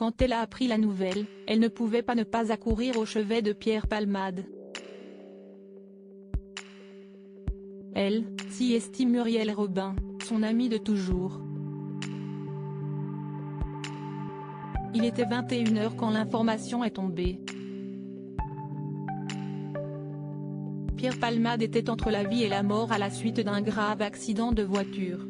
Quand elle a appris la nouvelle, elle ne pouvait pas ne pas accourir au chevet de Pierre Palmade. Elle, s'y estime Muriel Robin, son amie de toujours. Il était 21h quand l'information est tombée. Pierre Palmade était entre la vie et la mort à la suite d'un grave accident de voiture.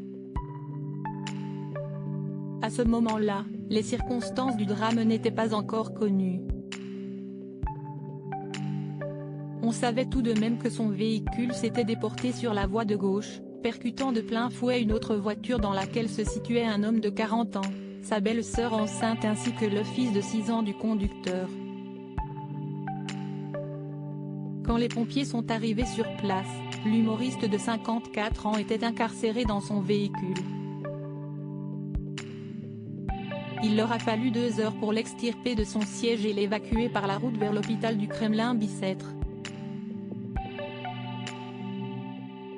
À ce moment-là, les circonstances du drame n'étaient pas encore connues. On savait tout de même que son véhicule s'était déporté sur la voie de gauche, percutant de plein fouet une autre voiture dans laquelle se situait un homme de 40 ans, sa belle-sœur enceinte ainsi que le fils de 6 ans du conducteur. Quand les pompiers sont arrivés sur place, l'humoriste de 54 ans était incarcéré dans son véhicule. Il leur a fallu 2 heures pour l'extirper de son siège et l'évacuer par la route vers l'hôpital du Kremlin-Bicêtre.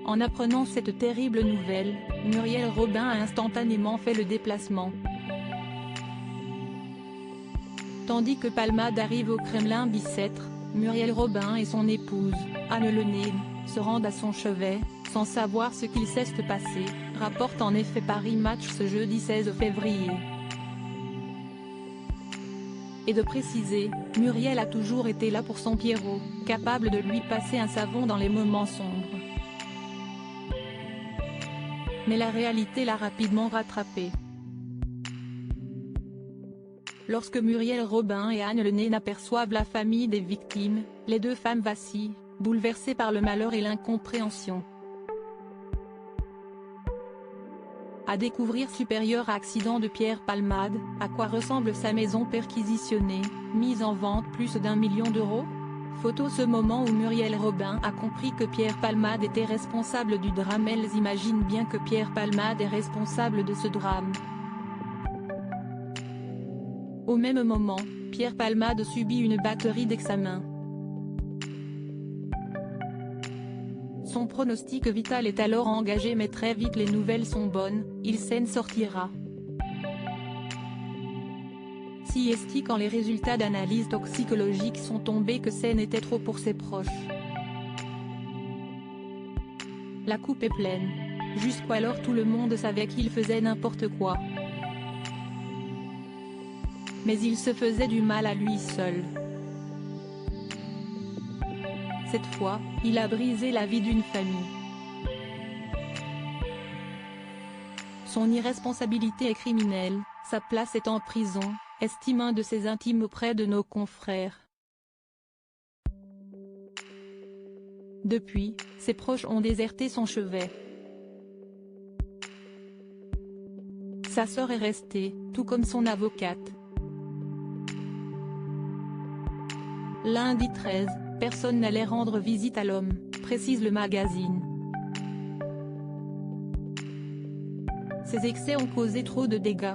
En apprenant cette terrible nouvelle, Muriel Robin a instantanément fait le déplacement. Tandis que Palmade arrive au Kremlin-Bicêtre, Muriel Robin et son épouse, Anne Lenné, se rendent à son chevet, sans savoir ce qu'il s'est passé, rapporte en effet Paris Match ce jeudi 16 février. Et de préciser, Muriel a toujours été là pour son Pierrot, capable de lui passer un savon dans les moments sombres. Mais la réalité l'a rapidement rattrapé. Lorsque Muriel Robin et Anne Lenné aperçoivent la famille des victimes, les deux femmes vacillent, bouleversées par le malheur et l'incompréhension. À découvrir supérieur accident de Pierre Palmade, à quoi ressemble sa maison perquisitionnée, mise en vente plus d'1 million d'euros ? Photo ce moment où Muriel Robin a compris que Pierre Palmade était responsable du drame. Elles imaginent bien que Pierre Palmade est responsable de ce drame. Au même moment, Pierre Palmade subit une batterie d'examens. Son pronostic vital est alors engagé mais très vite les nouvelles sont bonnes, il s'en sortira. Si est quand les résultats d'analyse toxicologique sont tombés que ce n'était trop pour ses proches. La coupe est pleine. Jusqu'alors tout le monde savait qu'il faisait n'importe quoi. Mais il se faisait du mal à lui seul. Cette fois, il a brisé la vie d'une famille. Son irresponsabilité est criminelle, sa place est en prison, estime un de ses intimes auprès de nos confrères. Depuis, ses proches ont déserté son chevet. Sa sœur est restée, tout comme son avocate. Lundi 13, personne n'allait rendre visite à l'homme, précise le magazine. Ses excès ont causé trop de dégâts.